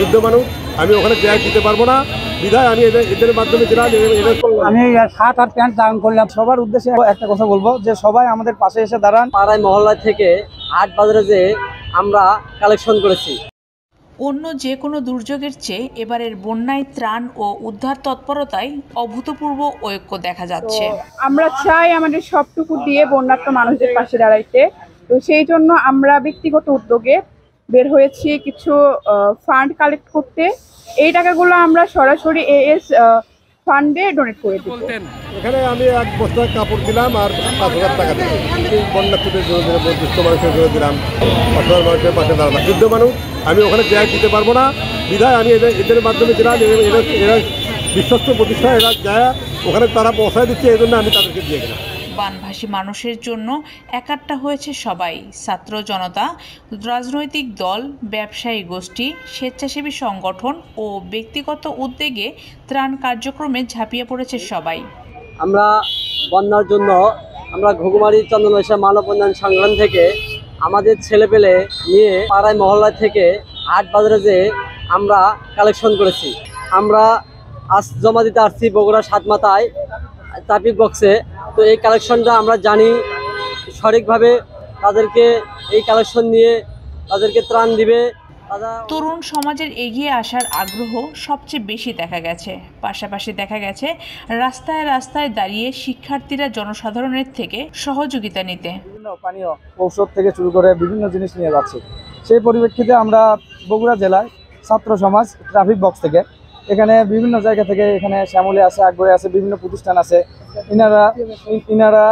যুদ্ধ মানুষ, আমি ওখানে গ্যাস দিতে পারবো না, বিধায় আমি এদের মাধ্যমে আমি শার্ট আর প্যান্ট দান করলাম। সবার উদ্দেশ্যে একটা কথা বলবো যে সবাই আমাদের পাশে এসে দাঁড়ান। পাড়ায় মহল্লা থেকে হাট বাজারে যে আমরা কালেকশন করেছি। অন্য যে কোনো দুর্যোগের চেয়ে এবারের বন্যায় ত্রাণ ও উদ্ধার তৎপরতায় অভূতপূর্ব ঐক্য দেখা যাচ্ছে। আমরা চাই আমাদের সবটুকু দিয়ে বন্যার্ত মানুষদের পাশে দাঁড়াইতে। তো সেই জন্য আমরা ব্যক্তিগত উদ্যোগে বের হয়েছি কিছু ফান্ড কালেক্ট করতে। এই টাকাগুলো আমরা সরাসরি এএস ফান্ডে ডোনেট করে দিব। এখানে আমি এক বস্তা কাপড় দিলাম আর 5,000 টাকা দিলাম। বন্যার্থীদের জন্য দুস্থ মানুষের জন্য দিলাম, অসহায় মানুষের পাশে দাঁড়ালাম। যুদ্ধ মানুষ, আমি ওখানে গ্যাস দিতে পারবো না, বিধায় আমি এদের মাধ্যমে দিলাম। এরা বিশ্বস্ত প্রতিষ্ঠান, এরা যায় ওখানে তারা পৌঁছায় দিচ্ছে, এই জন্য আমি তাদেরকে দিয়ে গেলাম। বানভাসী মানুষের জন্য একাট্টা হয়েছে সবাই, ছাত্র জনতা, রাজনৈতিক দল, ব্যবসায়ী গোষ্ঠী, স্বেচ্ছাসেবী সংগঠন ও ব্যক্তিগত উদ্যোগে ত্রাণ কার্যক্রমে ঝাঁপিয়ে পড়েছে সবাই। আমরা বন্যার জন্য আমরা ঘুঘুমারি চন্দনবাসা মানব উন্নয়ন সংগঠন থেকে আমাদের ছেলেপেলে নিয়ে পাড়ায় মহল্লা থেকে হাট বাজারে যে আমরা কালেকশন করেছি। আমরা আজ জমা দিতে আসছি বগুড়া সাতমাথায় ট্রাফিক বক্সে। তো এই কালেকশনটা আমরা জানি সঠিকভাবে তাদেরকে এই কালেকশন নিয়ে তাদেরকে ত্রাণ দিবে। তরুণ সমাজের এগিয়ে আসার আগ্রহ সবচেয়ে বেশি দেখা গেছে। পাশাপাশি দেখা গেছে রাস্তায় রাস্তায় দাঁড়িয়ে শিক্ষার্থীরা জনসাধারণের থেকে সহযোগিতা নিতে বিভিন্ন পানীয় ঔষধ থেকে শুরু করে বিভিন্ন জিনিস নিয়ে যাচ্ছে। সেই পরিপ্রেক্ষিতে আমরা বগুড়া জেলায় ছাত্র সমাজ ট্রাফিক বক্স থেকে এখানে বিভিন্ন জায়গা থেকে, এখানে শ্যামলী আছে, আগ্রহী আছে, বিভিন্ন প্রতিষ্ঠান আছে, ইনারা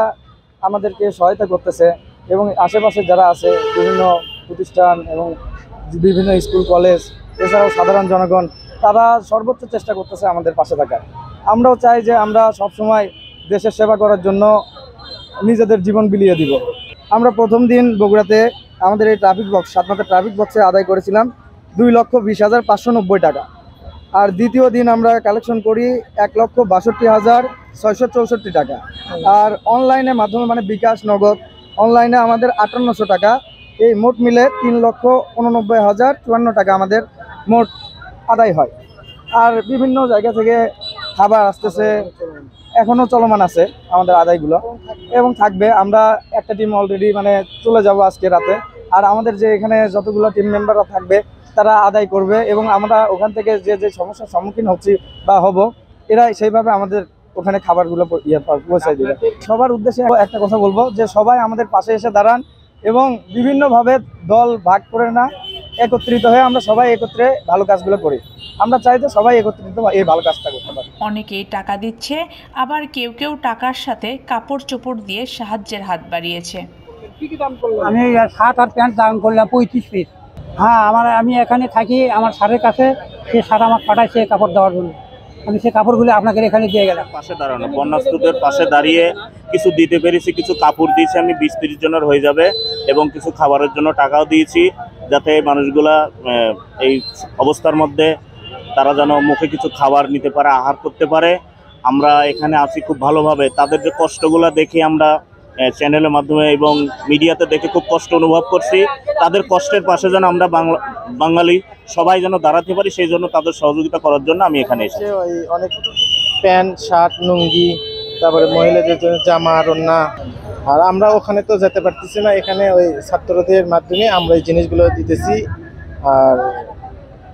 আমাদেরকে সহায়তা করতেছে। এবং আশেপাশে যারা আছে বিভিন্ন প্রতিষ্ঠান এবং বিভিন্ন স্কুল কলেজ, এছাড়াও সাধারণ জনগণ, তারা সর্বোচ্চ চেষ্টা করতেছে আমাদের পাশে থাকার। আমরাও চাই যে আমরা সবসময় দেশের সেবা করার জন্য নিজেদের জীবন বিলিয়ে দিব। আমরা প্রথম দিন বগুড়াতে আমাদের এই ট্রাফিক বক্স সাতমাথা ট্রাফিক বক্সে আদায় করেছিলাম 2,20,590 টাকা। আর দ্বিতীয় দিন আমরা কালেকশন করি 1,62,664 টাকা। আর অনলাইনের মাধ্যমে মানে বিকাশ, নগদ, অনলাইনে আমাদের 5800 টাকা। এই মোট মিলে 3,89,054 টাকা আমাদের মোট আদায় হয়। আর বিভিন্ন জায়গা থেকে খাবার আসতেছে, এখনও চলমান আছে আমাদের আদায়গুলো এবং থাকবে। আমরা একটা টিম অলরেডি মানে চলে যাব আজকে রাতে। আর আমাদের যে এখানে যতগুলো টিম মেম্বাররা থাকবে তারা আদায় করবে এবং আমরা ওখান থেকে যে যে সমস্যার সম্মুখীন হচ্ছি বা হব, এরা সেইভাবে আমাদের ওখানে খাবারগুলো পৌঁছায় দেবে। সবার উদ্দেশ্যে একটা কথা বলবো যে সবাই আমাদের পাশে এসে দাঁড়ান এবং বিভিন্নভাবে দল ভাগ করে না, একত্রিত হয়ে আমরা সবাই একত্রে ভালো কাজগুলো করি। আমরা চাই যে সবাই একত্রিত এই ভালো কাজটা করতে পারি। অনেকেই টাকা দিচ্ছে, আবার কেউ কেউ টাকার সাথে কাপড় চোপড় দিয়ে সাহায্যের হাত বাড়িয়েছে। আমি শার্ট আর প্যান্ট দান করলাম 35 পিস। হ্যাঁ, আমি এখানে থাকি, আমার শার্টের কাছে সে শার্ট আমার পাঠাইছে কাপড় দেওয়ার জন্য। আমি সেই কাপড়গুলো আপনাকে এখানে দিয়ে গেলাম। পাশে দাঁড়ানো বন্যার্থীদের পাশে দাঁড়িয়ে কিছু দিতে পেরেছি, কিছু কাপড় দিয়েছি আমি 20-30 জনের হয়ে যাবে এবং কিছু খাবারের জন্য টাকাও দিয়েছি, যাতে মানুষগুলা এই অবস্থার মধ্যে তারা যেন মুখে কিছু খাবার নিতে পারে, আহার করতে পারে। আমরা এখানে আছি খুব ভালোভাবে। তাদের যে কষ্টগুলো দেখে আমরা চ্যানেলের মাধ্যমে এবং মিডিয়াতে দেখে খুব কষ্ট অনুভব করছি। তাদের কষ্টের পাশে যেন আমরা বাঙালি সবাই যেন দাঁড়াতে পারি, সেই জন্য তাদের সহযোগিতা করার জন্য আমি এখানে এসেছি। অনেক প্যান্ট, শার্ট, লুঙ্গি, তারপরে মহিলাদের জন্য জামা, ওড়না। আর আমরা ওখানে তো যেতে পারতেছি না, এখানে ওই ছাত্রদের মাধ্যমে আমরা এই জিনিসগুলো দিতেছি। আর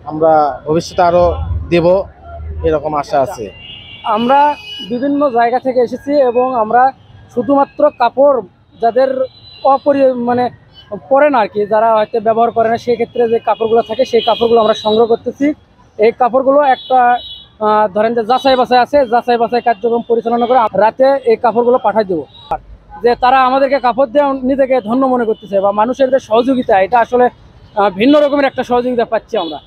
আমরা ভবিষ্যতে আরও দেব এরকম আশা আছে। আমরা বিভিন্ন জায়গা থেকে এসেছি এবং আমরা শুধুমাত্র কাপড় যাদের মানে পরে না আর কি, যারা হয়তো ব্যবহার করে না, সেক্ষেত্রে যে কাপড়গুলো থাকে সেই কাপড়গুলো আমরা সংগ্রহ করতেছি। এই কাপড়গুলো একটা ধরেন যে যাচাই বাছাই আছে, যাচাই বাছাই কার্যক্রম পরিচালনা করে রাতে এই কাপড়গুলো পাঠাই দেবো। যে তারা আমাদেরকে কাপড় দিয়ে নিজেকে ধন্য মনে করতেছে বা মানুষের যে সহযোগিতা, এটা আসলে ভিন্ন রকমের একটা সহযোগিতা পাচ্ছি আমরা।